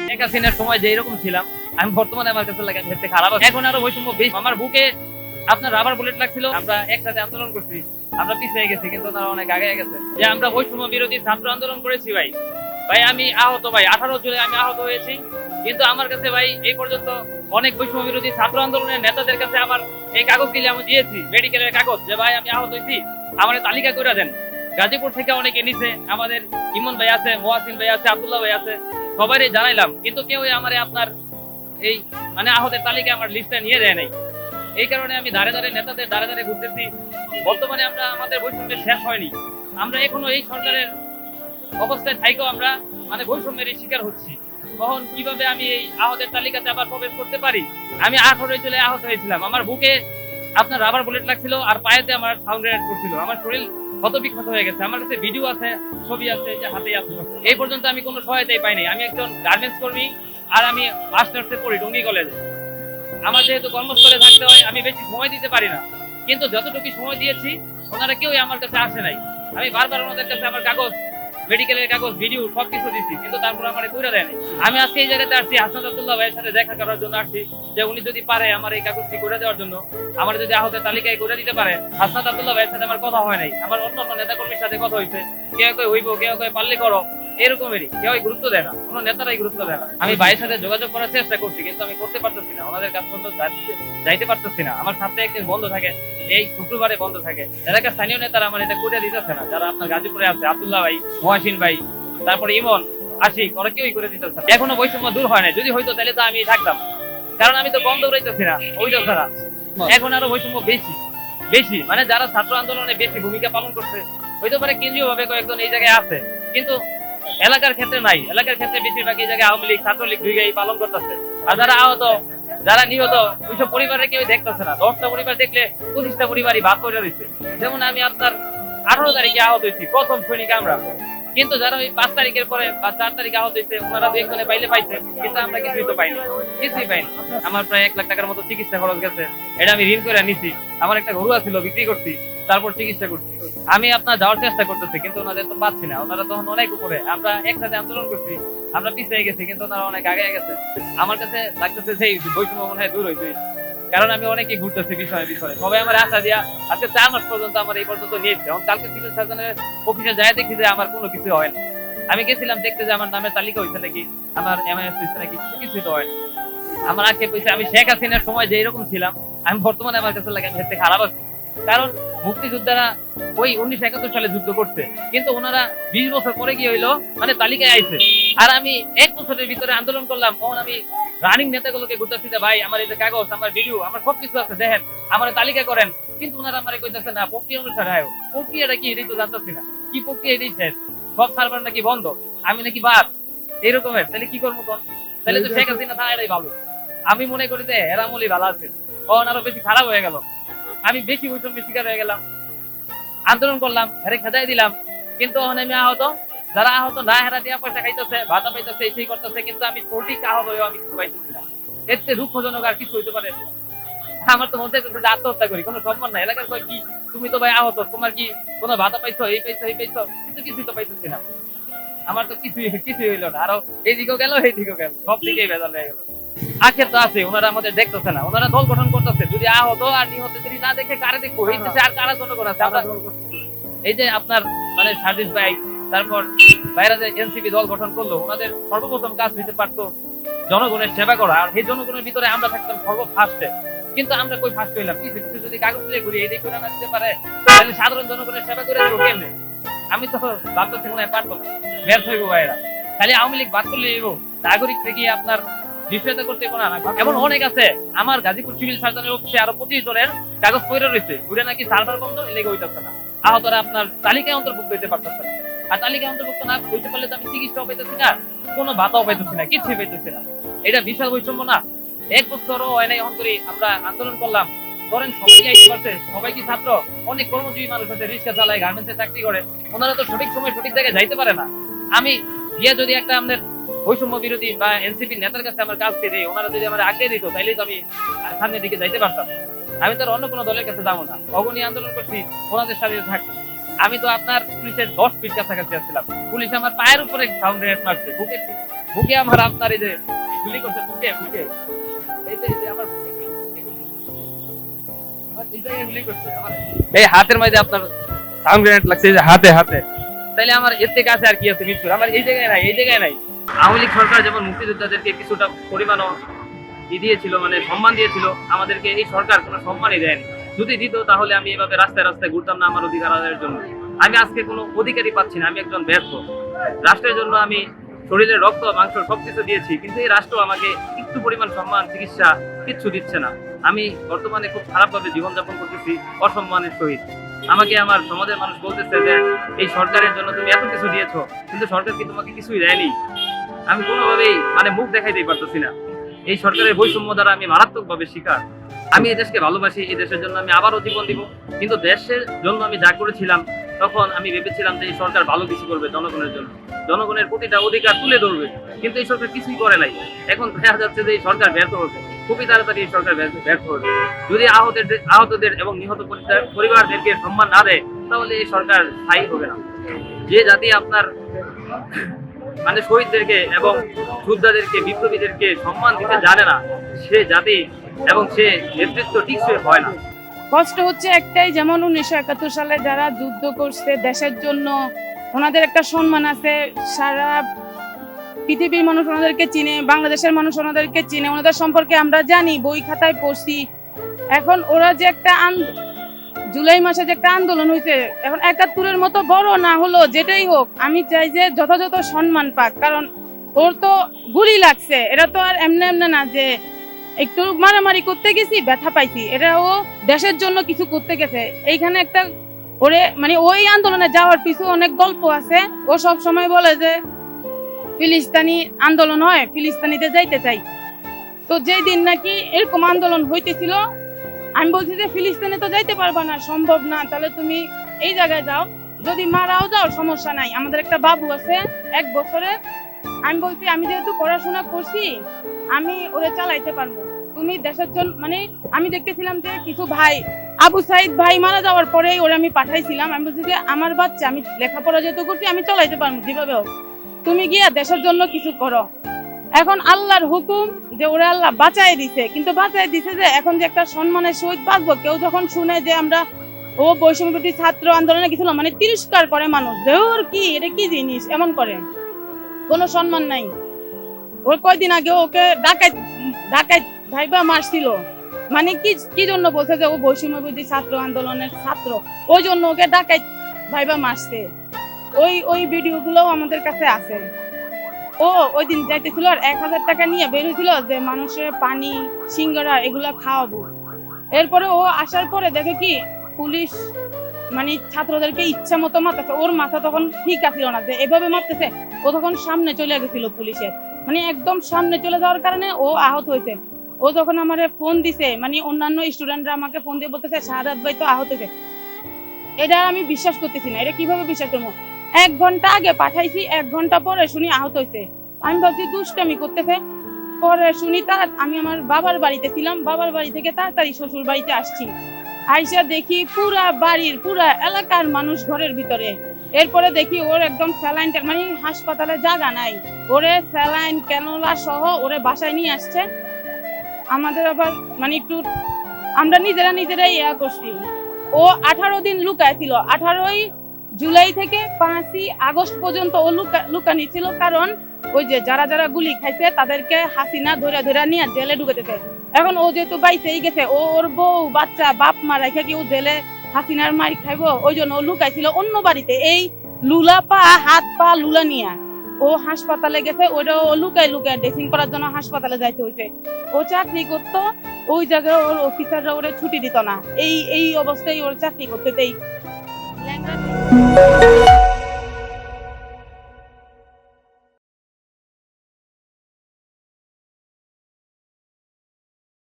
শেখ হাসিনার সময় যে এরকম ছিলাম, আমি বর্তমানে আমার কাছে লাগে হেঁটে খারাপ। এখন আরো বৈষম্য বেশি। আমার বুকে আপনার রাবার বুলেট লাগছিল। আমরা একসাথে আন্দোলন করছি, আমরা পিছিয়ে গেছি, কিন্তু তারা অনেক আগে গেছে। যে আমরা বৈষম্য বিরোধী ছাত্র আন্দোলন করেছি ভাই, ভাই আমি আহত, ভাই 18 জুলাই আমি আহত হয়েছি। কিন্তু আমার কাছে ভাই এই পর্যন্ত অনেক বৈষম্য বিরোধী ছাত্র আন্দোলনের নেতাদের কাছে আমার এই কাগজ দিলে আমি দিয়েছি, মেডিকেলের কাগজ, যে ভাই আমি আহত হয়েছি, আমার তালিকা করে দেন। গাজীপুর থেকে অনেকে নিছে, আমাদের ইমন ভাই আছে, মোয়াসিন ভাই আছে, আব্দুল্লাহ ভাই আছে, সবারই জানাইলাম, কিন্তু কেউ আমার আপনার এই মানে আহতের তালিকা আমার লিস্টে নিয়ে দেয় নাই। এই কারণে আমি ধারে ধারে নেতাদের ধারে ধারে ঘুরতেছি। বর্তমানে আমরা আমাদের বৈষম্যের শেষ হয়নি, আমরা এখনো এই সরকারের অবস্থায় থাইকেও আমরা মানে বৈষম্যের শিকার হচ্ছি। কখন কিভাবে আমি এই আহতের তালিকাতে আবার প্রবেশ করতে পারি? আমি 18 জুলাই আহত হয়েছিলাম, আমার বুকে আপনার রাবার বুলেট লাগছিল, আর পায়েতে আমার সাউন্ড গ্রেনেড করছিল, আমার শরীর ক্ষত বিক্ষত হয়ে গেছে। আমার কাছে ভিডিও আছে, ছবি আছে, যে হাতে আছে। এই পর্যন্ত আমি কোনো সহায়তাই পাইনি। আমি একজন গার্মেন্টস কর্মী, আর আমি মাস্টার্সে পড়ি টঙ্গী কলেজে। আমার যেহেতু কর্মস্থলে থাকতে হয়, আমি বেশি সময় দিতে পারি না, কিন্তু যতটুকু সময় দিয়েছি ওনারা কেউই আমার কাছে আসে নাই। আমি বারবার ওনাদের কাছে আমার কাগজ, মেডিকেলের কাগজ, ভিডিও সবকিছু দিচ্ছি, কিন্তু তারপর আমার কইরা দেয় নাই। আমি আজকে এই জায়গাতে আসছি হাসনাত আব্দুল্লাহ ভাইয়ের সাথে দেখা করার জন্য আসছি, যে উনি যদি পারে আমার এই কাগজটি করে দেওয়ার জন্য, আমার যদি আহতের তালিকায় করে দিতে পারে। হাসনাত আব্দুল্লাহ ভাইয়ের সাথে আমার কথা হয় নাই, আমার অন্য অন্য নেতাকর্মীর সাথে কথা হয়েছে, কেউ কেউ হইব, কেউ কেউ পারলে করো, এরকমেরই, কেউ গুরুত্ব দেয় না, কোনো নেতারাই গুরুত্ব দেয় না। আমি ভাইয়ের সাথে যোগাযোগ করার চেষ্টা করছি, কিন্তু আমি করতে পারতেছি না, ওনাদের কাছ পর্যন্ত যাইতে পারতেছি না। আমার সপ্তাহে একদিন বন্ধ থাকে, এই শুক্রবারে বন্ধ থাকে। এলাকার স্থানীয় নেতারা আমার এটা করে দিতেছে না, যারা আপনার গাজীপুরে আছে, আব্দুল্লাহ ভাই, মহাসিন ভাই, তারপরে ইমন, আশিক, ওরা কেউই করে দিতেছে না। এখনো বৈষম্য দূর হয় না। যদি হইতো তাহলে তো আমি থাকতাম, কারণ আমি তো বন্ধ উড়াইতেছি না ওইটা ছাড়া। এখন আরো বৈষম্য বেশি বেশি, মানে যারা ছাত্র আন্দোলনে বেশি ভূমিকা পালন করছে, হইতে পারে কেন্দ্রীয় ভাবে কয়েকজন এই জায়গায় আছে, কিন্তু এলাকার ক্ষেত্রে নাই। এলাকার ক্ষেত্রে বেশিরভাগ এই জায়গায় আওয়ামী লীগ, ছাত্রলীগ ভূমিকাই পালন করতেছে। আর যারা আহত, যারা নিহত, ওইসব পরিবারের কেউ দেখতেছে না। 10টা পরিবার দেখলে 25টা পরিবারই ভাগ করে দিচ্ছে। যেমন আমি আপনার 18 তারিখে আহত হয়েছি, প্রথম সৈনিক আমরা, কিন্তু যারা ওই 5 তারিখের পরে বা 4 তারিখে আহত হয়েছে, ওনারা একজনে পাইলে পাইছে, কিন্তু আমরা কিছুই তো পাইনি, কিছুই পাইনি। আমার প্রায় 1 লাখ টাকার মতো চিকিৎসা খরচ গেছে, এটা আমি ঋণ করে নিছি। আমার একটা গরু ছিল, বিক্রি করছি, তারপর চিকিৎসা করছি। আমি আপনার যাওয়ার চেষ্টা করতেছি, কিন্তু ওনাদের তো পাচ্ছি না। ওনারা তখন অনেক উপরে, আমরা একসাথে আন্দোলন করছি, আমরা পিছিয়ে গেছি, কিন্তু ওনারা অনেক আগে গেছে। আমার কাছে লাগতেছে সেই বৈষম্য মনে হয় দূর হয়েছে, কারণ আমি অনেকেই ঘুরতেছি বিষয়ে বিষয়ে। সবাই আমার আশা দিয়া আজকে 4 মাস পর্যন্ত আমার এই পর্যন্ত নিয়েছে। কালকে সিভিল সার্জনের অফিসে যায় দেখি যে আমার কোনো কিছু হয় না। আমি গেছিলাম দেখতে যে আমার নামের তালিকা হয়েছে নাকি, আমার এমআইএস হয়েছে নাকি, কিছুই তো হয়। আমার আক্ষেপ হয়েছে আমি শেখ হাসিনার সময় যে এরকম ছিলাম, আমি বর্তমানে আমার কাছে লাগে আমি হেঁটে খারাপ আছি। কারণ মুক্তিযোদ্ধারা ওই 1971 সালে যুদ্ধ করছে, কিন্তু ওনারা 20 বছর পরে কি হইলো, মানে তালিকায় আইছে। আর আমি 1 বছরের ভিতরে আন্দোলন করলাম, তখন আমি রানিং নেতাগুলোকে ঘুরতেছি যে ভাই আমার এই যে কাগজ, আমার ভিডিও, আমার সবকিছু আছে, দেখেন, আমার তালিকা করেন। কিন্তু ওনারা আমার কইতেছে না, প্রক্রিয়া অনুসারে আয়ো। প্রক্রিয়াটা কি এটাই তো জানতেছি না, কি প্রক্রিয়া এটাই শেষ, সব সার্ভার নাকি বন্ধ, আমি নাকি বাদ, এইরকমের। তাহলে কি করবো তখন? তাহলে তো শেখ হাসিনা থাকাটাই ভালো। আমি মনে করি যে এরামলি ভালো আছে, তখন আরো বেশি খারাপ হয়ে গেল। আমি বেশি বৈষম্যের শিকার হয়ে গেলাম, আন্দোলন করলাম, হেরে খেদাই দিলাম, কিন্তু আমি আহত। যারা আহত না, হেরা দিয়া পয়সা খাইতেছে, ভাতা পাইতেছে, সেই করতেছে, কিন্তু আমি সঠিক আহত হয়েও আমি কিছু পাইতেছি না। এর চেয়ে দুঃখজনক আর কিছু হইতে পারে? আমার তো মধ্যে আত্মহত্যা করি, কোনো সম্মান নাই। এলাকার কয় কি, তুমি তো ভাই আহত, তোমার কি কোনো ভাতা পাইছো, এই পাইছো, এই পাইছো, কিন্তু কিছুই তো পাইতেছি না। আমার তো কিছুই হইলো না, আরো এইদিকেও গেল, এইদিকেও গেল, সব দিকেই ভেজাল হয়ে গেল। আখের তো আছে, ওনারা আমাদের দেখতেছে না, ওনারা দল গঠন করতেছে। যদি আহত আর নিহত যদি না দেখে, কারে দেখবো? এই দেশে আর কারা জনগণ আছে? আমরা এই যে আপনার মানে সার্ভিস ভাই, তারপর বাইরে যে এনসিপি দল গঠন করলো, ওনাদের সর্বপ্রথম কাজ হইতে পারতো জনগণের সেবা করা, আর এই জনগণের ভিতরে আমরা থাকতাম সর্বফার্স্টে। কিন্তু আমরা কই ফার্স্ট হইলাম? কিছু কিছু যদি কাগজ দিয়ে ঘুরি, এই করে না দিতে পারে, তাহলে সাধারণ জনগণের সেবা করে দেবো কেমনে? আমি তো ভাবতেছি মনে হয় পারবো না, ব্যর্থ হইব ভাইরা। খালি আওয়ামী লীগ বাদ করলে নাগরিক থেকে আপনার নিশ্চয়তা করতে কোনো না। এমন অনেক আছে, আমার গাজীপুর সিভিল সার্জনের অফিসে আরো 25 জনের কাগজ পড়ে রয়েছে, ঘুরে নাকি সার্ভার বন্ধ, লেগে হইতেছে না। আহতরা আপনার তালিকায় অন্তর্ভুক্ত হইতে পারতেছে না। আর তালিকায় অন্তর্ভুক্ত না হইতে পারলে তো আমি চিকিৎসাও পাইতেছি না, কোনো ভাতাও পাইতেছি না, কিছুই পাইতেছি না। এটা বিশাল বৈষম্য না? 1 বছরও হয় নাই অন্তরে আমরা আন্দোলন করলাম, ধরেন সবাই যাইতে পারছে, সবাই কি ছাত্র? অনেক কর্মজীবী মানুষ আছে, রিক্সা চালায়, গার্মেন্টসে চাকরি করে, ওনারা তো সঠিক সময় সঠিক জায়গায় যাইতে পারে না। আমি গিয়ে যদি একটা আমাদের বৈষম্য বিরোধী বা এনসিপি নেতার কাছে আমার কাজ দিই, ওনারা যদি আমার আগে দিত, তাইলে তো আমি সামনের দিকে যাইতে পারতাম। আমি তো অন্য কোনো দলের কাছে যাবো না, অগণী আন্দোলন করছি, ওনাদের সাথে থাকছি। আমি তো আপনার পুলিশের 10 ফিট কাছাকাছি আসছিলাম, পুলিশ আমার পায়ের উপরে সাউন্ড গ্রেনেড মারছে, বুকে আমার আপনার এই যে গুলি করছে, বুকে বুকে এই যে আমার বুকে গুলি করছে। আমার এই জায়গায় গুলি করছে, আমার এই হাতের মধ্যে আপনার সাউন্ড গ্রেনেড লাগছে, এই যে হাতে হাতে। তাইলে আমার এর থেকে আছে আর কি আছে মৃত্যুর? আমার এই জায়গায় নাই, এই জায়গায় নাই। আওয়ামী লীগ সরকার যেমন মুক্তিযোদ্ধাদেরকে কিছুটা পরিমাণও দিয়েছিল, মানে সম্মান দিয়েছিল, আমাদেরকে এই সরকার কোনো সম্মানই দেয়নি। যদি দিত তাহলে আমি এভাবে রাস্তায় রাস্তায় ঘুরতাম না আমার অধিকার আদায়ের জন্য। আমি আজকে কোনো অধিকারই পাচ্ছি না, আমি একজন ব্যর্থ। রাষ্ট্রের জন্য আমি শরীরের রক্ত মাংস সবকিছু দিয়েছি, কিন্তু এই রাষ্ট্র আমাকে একটু পরিমাণ সম্মান চিকিৎসা কিচ্ছু দিচ্ছে না। আমি বর্তমানে খুব খারাপভাবে জীবনযাপন করতেছি, অসম্মানের সহিত। আমাকে আমার সমাজের মানুষ বলতেছে যে এই সরকারের জন্য তুমি এত কিছু দিয়েছো, কিন্তু সরকার কি তোমাকে কিছুই দেয়নি। আমি কোনোভাবেই মানে মুখ দেখাইতেই পারতেছি না। এই সরকারের বৈষম্য দ্বারা আমি মারাত্মকভাবে শিকার। আমি এই দেশকে ভালোবাসি, এই দেশের জন্য আমি আবারও জীবন দিব, কিন্তু দেশের জন্য আমি যা করেছিলাম তখন আমি ভেবেছিলাম যে এই সরকার ভালো কিছু করবে জনগণের জন্য, জনগণের প্রতিটা অধিকার তুলে ধরবে, কিন্তু এই সরকার কিছুই করে নাই। এখন দেখা যাচ্ছে যে এই সরকার ব্যর্থ হবে, খুবই তাড়াতাড়ি এই সরকার ব্যর্থ হবে। যদি আহতদের এবং নিহত পরিবারদেরকে সম্মান না দেয় তাহলে এই সরকার স্থায়ী হবে না। যে জাতি আপনার মানে শহীদদেরকে এবং যোদ্ধাদেরকে বিপ্লবীদেরকে সম্মান দিতে জানে না, সে জাতি এবং সে নেতৃত্ব টিকসই হয় না। কষ্ট হচ্ছে একটাই, যেমন 1971 সালে যারা যুদ্ধ করছে দেশের জন্য, ওনাদের একটা সম্মান আছে, সারা পৃথিবীর মানুষ ওনাদেরকে চিনে, বাংলাদেশের মানুষ ওনাদেরকে চিনে, ওনাদের সম্পর্কে আমরা জানি, বই খাতায় পড়ছি। এখন ওরা যে একটা জুলাই মাসে যে একটা আন্দোলন হয়েছে, এখন 71-এর মতো বড় না হলো যেটাই হোক, আমি চাই যে যথাযথ সম্মান পাক, কারণ ওর তো গুলি লাগছে, এটা তো আর এমনি এমনি না যে একটু মারামারি করতে গেছি ব্যথা পাইছি, এটা ও দেশের জন্য কিছু করতে গেছে। এইখানে একটা ওরে মানে ওই আন্দোলনে যাওয়ার পিছু অনেক গল্প আছে। ও সব সময় বলে যে ফিলিস্তিনি আন্দোলন হয়, ফিলিস্তিনিতে যাইতে চাই। তো যেই দিন নাকি এরকম আন্দোলন হইতেছিল, আমি বলছি যে ফিলিস্তিনে তো যাইতে পারবা না, সম্ভব না, তাহলে তুমি এই জায়গায় যাও, যদি মারাও যাও সমস্যা নাই, আমাদের একটা বাবু আছে 1 বছরে। আমি বলছি আমি যেহেতু পড়াশোনা করছি আমি ওরে চালাইতে পারবো, তুমি দেশের জন্য মানে আমি দেখতেছিলাম যে কিছু ভাই, আবু সাইদ ভাই মারা যাওয়ার পরেই ওরে আমি পাঠাইছিলাম। আমি বলছি যে আমার বাচ্চা, আমি লেখাপড়া যেহেতু করছি আমি চালাইতে পারবো যেভাবে হোক, তুমি গিয়া দেশের জন্য কিছু করো। এখন আল্লাহর হুকুম যে ওরে আল্লাহ বাঁচাই দিছে, কিন্তু বাঁচাই দিছে যে এখন যে একটা সম্মানের সহিত বাঁচবো। কেউ যখন শুনে যে আমরা ও বৈষম্যবিরোধী ছাত্র আন্দোলনে গেছিল, মানে তিরস্কার করে মানুষ, যে ওর কি এটা কি জিনিস, এমন করে, কোনো সম্মান নাই। ওর কয়দিন আগে ওকে ডাকাই ভাইবা মারছিল, মানে কি জন্য বলছে যে ও বৈষম্যবিরোধী ছাত্র আন্দোলনের ছাত্র, ওই জন্য ওকে ডাকাই ভাইবা মারছে। ওই ভিডিও গুলো আমাদের কাছে আছে। ও ওই দিন যাইতেছিল আর 1000 টাকা নিয়ে বের হয়েছিল যে মানুষের পানি সিঙ্গারা এগুলা খাওয়াবো। এরপরে ও আসার পরে দেখে কি পুলিশ মানে ছাত্রদেরকে ইচ্ছা মতো মারতেছে। ওর মাথা তখন ঠিক আছিল না যে এভাবে মারতেছে। ও তখন সামনে চলে গেছিল পুলিশের, মানে একদম সামনে চলে যাওয়ার কারণে ও আহত হয়েছে। ও যখন আমারে ফোন দিছে, মানে অন্যান্য স্টুডেন্টরা আমাকে ফোন দিয়ে বলতেছে শাহাদাত ভাই তো আহত হয়েছে। এটা আমি বিশ্বাস করতেছি না, এটা কিভাবে বিশ্বাস করবো? 1 ঘন্টা আগে পাঠাইছি, 1 ঘন্টা পরে শুনি আহত হয়েছে। আমি ভাবছি দুষ্টামি করতেছে। পরে শুনি আমি আমার বাবার বাড়িতে ছিলাম, বাবার বাড়ি থেকে তাড়াতাড়ি শ্বশুর বাড়িতে আসছি। আইসা দেখি পুরা বাড়ির পুরা এলাকার মানুষ ঘরের ভিতরে। এরপরে দেখি ওর একদম স্যালাইন, মানে হাসপাতালে জায়গা নাই, ওরে স্যালাইন ক্যানোলা সহ ওরে বাসায় নিয়ে আসছে। আমাদের আবার মানে একটু আমরা নিজেরাই ইয়া করছি। ও 18 দিন লুকায় ছিল, 18ই জুলাই থেকে 5ই আগস্ট পর্যন্ত ও লুকানি ছিল, কারণ ওই যে যারা গুলি খাইছে তাদেরকে হাসিনা ধরে নিয়ে জেলে ঢুকেছে। এখন ও যেহেতু বাইচেই গেছে, ওর বউ বাচ্চা বাপ মা রেখে কি ও জেলে হাসিনার মার খাইবো, ওই জন্য ও লুকাইছিল অন্য বাড়িতে। এই লুলা পা হাত পা লুলা নিয়ে ও হাসপাতালে গেছে, ওটা ও লুকায় ড্রেসিং করার জন্য হাসপাতালে যাইতে হয়েছে। ও চাকরি করতো, ওই জায়গায় ওর অফিসাররা ওরে ছুটি দিত না, এই অবস্থায় ওর চাকরি করতে।